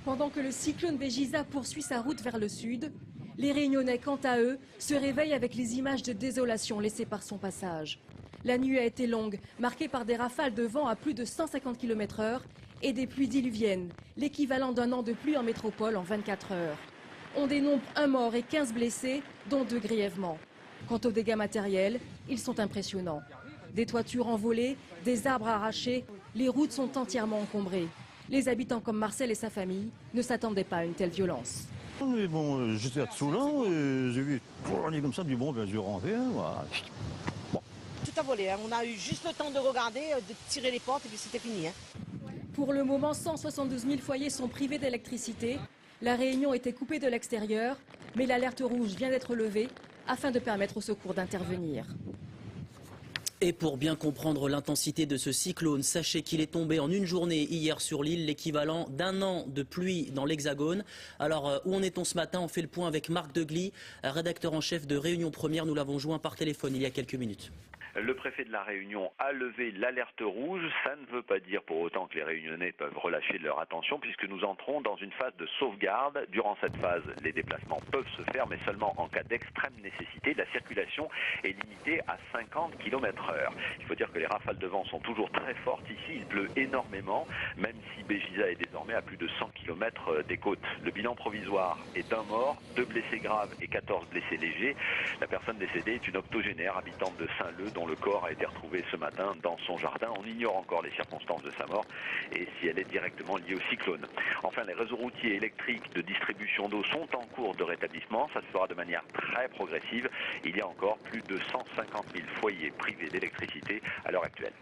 Pendant que le cyclone Béjiza poursuit sa route vers le sud, les Réunionnais, quant à eux, se réveillent avec les images de désolation laissées par son passage. La nuit a été longue, marquée par des rafales de vent à plus de 150 km/h et des pluies diluviennes, l'équivalent d'un an de pluie en métropole en 24 heures. On dénombre un mort et 15 blessés, dont 2 grièvement. Quant aux dégâts matériels, ils sont impressionnants. Des toitures envolées, des arbres arrachés, les routes sont entièrement encombrées. Les habitants comme Marcel et sa famille ne s'attendaient pas à une telle violence. Mais bon, j'étais à Tsoulan, j'ai vu tourner comme ça, du bon, bien sûr, rentrer. Voilà. Bon. Tout a volé, hein. On a eu juste le temps de regarder, de tirer les portes et puis c'était fini. Hein. Pour le moment, 172 000 foyers sont privés d'électricité. La Réunion était coupée de l'extérieur, mais l'alerte rouge vient d'être levée afin de permettre aux secours d'intervenir. Et pour bien comprendre l'intensité de ce cyclone, sachez qu'il est tombé en une journée hier sur l'île, l'équivalent d'un an de pluie dans l'Hexagone. Alors, où en est-on ce matin? On fait le point avec Marc Degly, rédacteur en chef de Réunion Première. Nous l'avons joint par téléphone il y a quelques minutes. Le préfet de la Réunion a levé l'alerte rouge. Ça ne veut pas dire pour autant que les Réunionnais peuvent relâcher leur attention puisque nous entrons dans une phase de sauvegarde. Durant cette phase, les déplacements peuvent se faire, mais seulement en cas d'extrême nécessité. La circulation est limitée à 50 km/h. Il faut dire que les rafales de vent sont toujours très fortes ici. Il pleut énormément, même si Béjiza est désormais à plus de 100 km des côtes. Le bilan provisoire est d'un mort, 2 blessés graves et 14 blessés légers. La personne décédée est une octogénaire habitante de Saint-Leu dont le corps a été retrouvé ce matin dans son jardin. On ignore encore les circonstances de sa mort et si elle est directement liée au cyclone. Enfin, les réseaux routiers électriques de distribution d'eau sont en cours de rétablissement. Ça se fera de manière très progressive. Il y a encore plus de 150 000 foyers privés d'électricité à l'heure actuelle.